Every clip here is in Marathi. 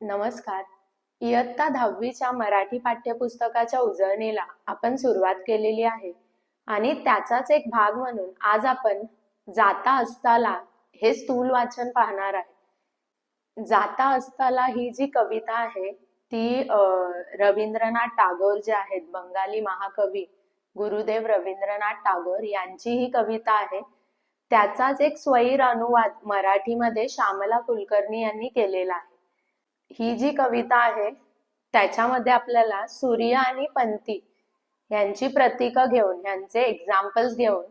नमस्कार. इयत्ता 10वीच्या मराठी पाठ्यपुस्तकाच्या उजळणीला आपण सुरुवात केलेली आहे आणि त्याचाच एक भाग म्हणून आज आपण जाता असताला हे स्थूल वाचन पाहणार आहे. जाता असताला ही जी कविता आहे ती रवींद्रनाथ टागोर जे आहेत, बंगाली महाकवी गुरुदेव रवींद्रनाथ टागोर यांची ही कविता आहे. त्याचाच एक स्वैर अनुवाद मराठीमध्ये श्यामला कुलकर्णी यांनी केलेला आहे. ही जी कविता आहे त्याच्यामध्ये आपल्याला सूर्य आणि पंथी यांची प्रतीकं घेऊन, यांचे एक्झाम्पल्स घेऊन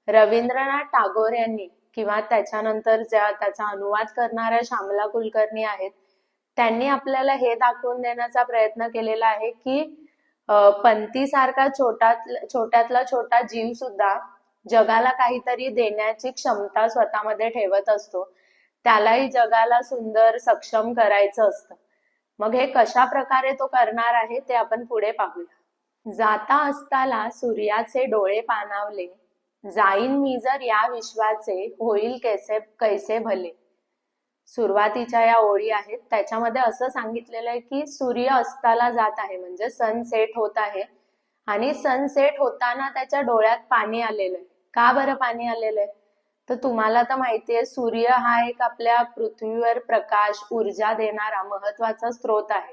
रवींद्रनाथ टागोर यांनी किंवा त्याच्यानंतर ज्या त्याचा अनुवाद करणाऱ्या श्यामला कुलकर्णी आहेत त्यांनी आपल्याला हे दाखवून देण्याचा प्रयत्न केलेला आहे की पंथीसारखा छोट्यातला छोटा जीव सुद्धा जगाला काहीतरी देण्याची क्षमता स्वतःमध्ये ठेवत असतो. त्यालाही जगाला सुंदर सक्षम करायचं असतं. मग हे कशा प्रकारे तो करणार आहे ते आपण पुढे पाहूया. जाता असताला सूर्याचे डोळे पाणावले, जाईन मी जर या विश्वाचे, होईल कैसे भले. सुरुवातीच्या या ओळी आहेत त्याच्यामध्ये असं सांगितलेलं आहे की सूर्य अस्ताला जात आहे, म्हणजे सनसेट होत आहे आणि सनसेट होताना त्याच्या डोळ्यात पाणी आलेलं आहे. का बरं पाणी आलेलं आहे? तर तुम्हाला तर माहितीये, सूर्य हा एक आपल्या पृथ्वीवर प्रकाश ऊर्जा देणारा महत्वाचा स्रोत आहे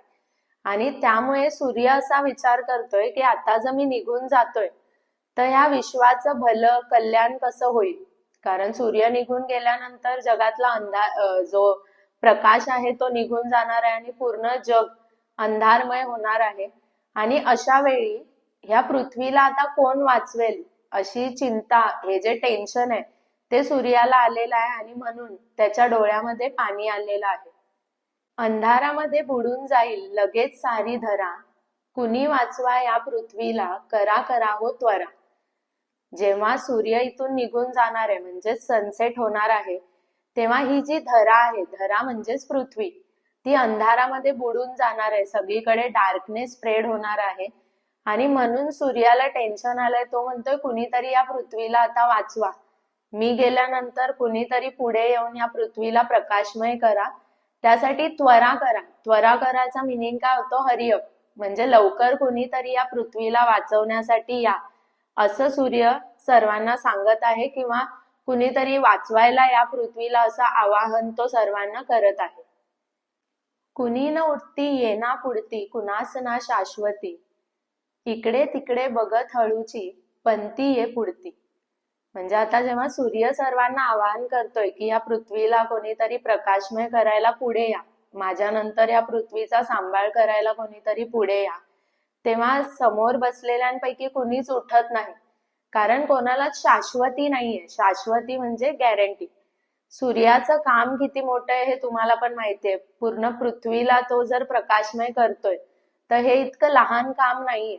आणि त्यामुळे सूर्य असा विचार करतोय की आता जर मी निघून जातोय तर ह्या विश्वाचं भलं कल्याण कसं होईल. कारण सूर्य निघून गेल्यानंतर जगातला जो प्रकाश आहे तो निघून जाणार आहे आणि पूर्ण जग अंधारमय होणार आहे. आणि अशा वेळी ह्या पृथ्वीला आता कोण वाचवेल अशी चिंता, हे जे टेन्शन आहे ते सूर्याला आलेलं आहे आणि म्हणून त्याच्या डोळ्यामध्ये पाणी आलेलं आहे. अंधारामध्ये बुडून जाईल लगेच सारी धरा, कुणी वाचवा या पृथ्वीला, करा करा हो त्वरा. जेव्हा सूर्य इथून निघून जाणार आहे म्हणजे सनसेट होणार आहे तेव्हा ही जी धरा आहे, धरा म्हणजेच पृथ्वी, ती अंधारामध्ये बुडून जाणार आहे. सगळीकडे डार्कनेस स्प्रेड होणार आहे आणि म्हणून सूर्याला टेन्शन आलंय. तो म्हणतोय कुणीतरी या पृथ्वीला आता वाचवा, मी गेल्यानंतर कुणीतरी पुढे येऊन या पृथ्वीला प्रकाशमय करा, त्यासाठी त्वरा करा. त्वरा करायचा मिनिंग काय होतो? हरी अप, म्हणजे लवकर कुणीतरी या पृथ्वीला वाचवण्यासाठी या, असं सूर्य सर्वांना सांगत आहे किंवा कुणीतरी वाचवायला या पृथ्वीला असं आवाहन तो सर्वांना करत आहे. कुणी न उठती येना पुढती, कुणास ना शाश्वती, इकडे तिकडे बघत हळूची, पंथी ये पुढती. म्हणजे आता जेव्हा सूर्य सर्वांना आवाहन करतोय की या पृथ्वीला कोणीतरी प्रकाशमय करायला पुढे या, माझ्यानंतर या पृथ्वीचा सांभाळ करायला कोणीतरी पुढे या, तेव्हा समोर बसलेल्यांपैकी कुणीच उठत नाही. कारण कोणालाच शाश्वती नाहीये. शाश्वती म्हणजे गॅरंटी. सूर्याचं काम किती मोठं आहे हे तुम्हाला पण माहितीये. पूर्ण पृथ्वीला तो जर प्रकाशमय करतोय तर हे इतकं लहान काम नाहीये.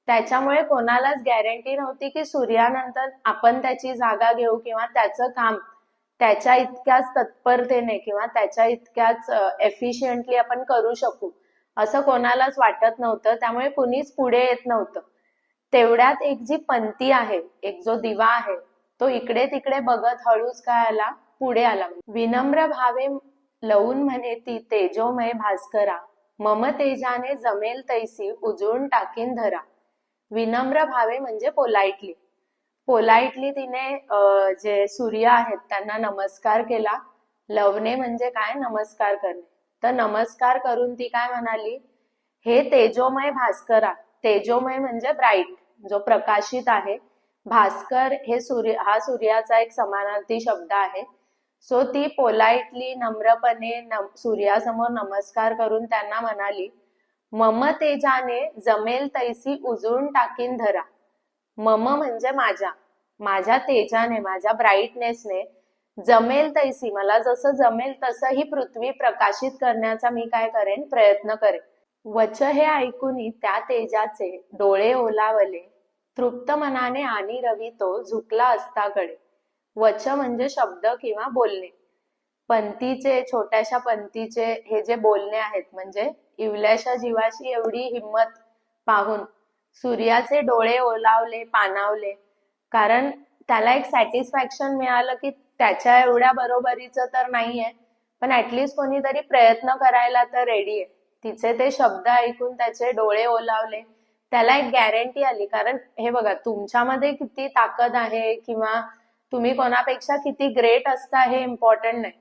त्याच्यामुळे कोणालाच गॅरंटी नव्हती की सूर्यानंतर आपण त्याची जागा घेऊ किंवा त्याचं काम त्याच्या इतक्याच तत्परतेने किंवा त्याच्या इतक्याच एफिशियंटली आपण करू शकू, असं कोणालाच वाटत नव्हतं. त्यामुळे कुणीच पुढे येत नव्हतं. तेवढ्यात एक जी पंथी आहे, एक जो दिवा आहे, तो इकडे तिकडे बघत हळूच काय आला, पुढे आला. विनम्र भावे लवून म्हणे ती, तेजोमय भास्करा, मम तेजाने जमेल तैसी, उजळून टाकीन धरा. विनम्र भावे म्हणजे पोलाइटली. पोलाइटली तिने जे सूर्य आहेत त्यांना नमस्कार केला. लवणे म्हणजे काय? नमस्कार करणे. तर नमस्कार करून ती काय म्हणाली? हे तेजोमय भास्करा. तेजोमय म्हणजे ब्राईट, जो प्रकाशित आहे. भास्कर हे हा सूर्याचा एक समानार्थी शब्द आहे. सो ती पोलाइटली, नम्रपणे सूर्यासमोर नमस्कार करून त्यांना म्हणाली, मम तेजाने जमेल तैसी, उजळून टाकीन धरा. मम म्हणजे माझ्या तेजाने, माझ्या ब्राईटनेसने, जमेल तैसी, मला जसं जमेल तसं ही पृथ्वी प्रकाशित करण्याचा मी काय करेन? प्रयत्न करेन. वच हे ऐकून त्या तेजाचे डोळे ओलावले, तृप्त मनाने आणि रवी तो झुकला असताकडे. वच म्हणजे शब्द किंवा बोलणे. पंथीचे, छोट्याशा पंथीचे हे जे बोलणे आहेत, म्हणजे इवल्याशा जीवाची एवढी हिंमत पाहून सूर्याचे डोळे ओलावले, पाणावले. कारण त्याला एक सॅटिस्फॅक्शन मिळालं की त्याच्या एवढ्या बरोबरीचं तर नाहीये, पण ऍटलिस्ट कोणीतरी प्रयत्न करायला तर रेडी आहे. तिचे ते शब्द ऐकून त्याचे डोळे ओलावले, त्याला एक गॅरंटी आली. कारण हे बघा, तुमच्यामध्ये किती ताकद आहे किंवा तुम्ही कोणापेक्षा किती ग्रेट असता हे इम्पॉर्टंट नाही,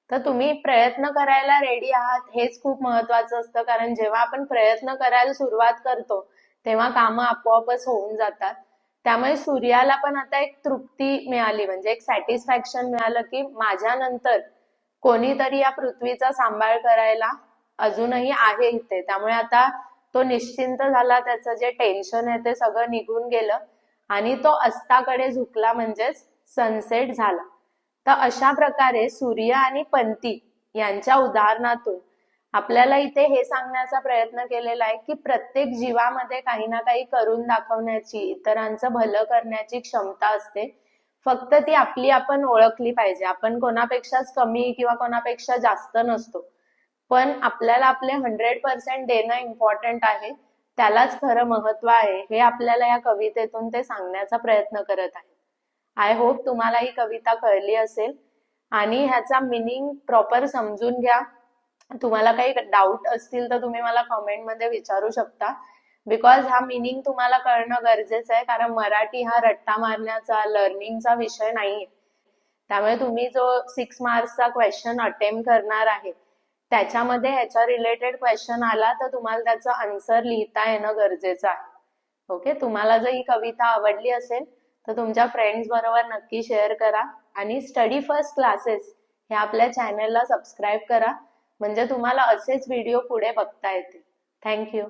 तर तुम्ही प्रयत्न करायला रेडी आहात हेच खूप महत्वाचं असतं. कारण जेव्हा आपण प्रयत्न करायला सुरुवात करतो तेव्हा कामं आपोआपच होऊन जातात. त्यामुळे सूर्याला पण आता एक तृप्ती मिळाली, म्हणजे एक सॅटिस्फॅक्शन मिळालं की माझ्यानंतर कोणीतरी या पृथ्वीचा सांभाळ करायला अजूनही आहे इथे. त्यामुळे आता तो निश्चिंत झाला, त्याचं जे टेन्शन आहे ते सगळं निघून गेलं आणि तो अस्ताकडे झुकला, म्हणजेच सनसेट झाला. तर अशा प्रकारे सूर्य आणि पंथी यांच्या उदाहरणातून आपल्याला इथे हे सांगण्याचा प्रयत्न केलेला आहे की प्रत्येक जीवामध्ये काही ना काही करून दाखवण्याची, इतरांचं भलं करण्याची क्षमता असते. फक्त ती आपली आपण ओळखली पाहिजे. आपण कोणापेक्षाच कमी किंवा कोणापेक्षा जास्त नसतो, पण आपल्याला आपले 100% देणं इम्पॉर्टंट आहे, त्यालाच खरं महत्व आहे, हे आपल्याला या कवितेतून ते सांगण्याचा प्रयत्न करत आहे. आय होप तुम्हाला ही कविता कळली असेल आणि ह्याचा मिनिंग प्रॉपर समजून घ्या. तुम्हाला काही डाऊट असतील तर तुम्ही मला कमेंटमध्ये विचारू शकता, बिकॉज हा मिनिंग तुम्हाला कळणं गरजेचं आहे. कारण मराठी हा रट्टा मारण्याचा, लर्निंगचा विषय नाहीये. त्यामुळे तुम्ही जो 6 मार्क्सचा क्वेश्चन अटेम्प्ट करणार आहे त्याच्यामध्ये ह्याच्या रिलेटेड क्वेश्चन आला तर तुम्हाला त्याचं आन्सर लिहिता येणं गरजेचं आहे. ओके, तुम्हाला जर ही कविता आवडली असेल तर तुमच्या फ्रेंड्स बरोबर नक्की शेअर करा आणि स्टडी फर्स्ट क्लासेस हे आपल्या चॅनलला सबस्क्राईब करा, म्हणजे तुम्हाला असेच व्हिडिओ पुढे बघता येतील. थँक्यू.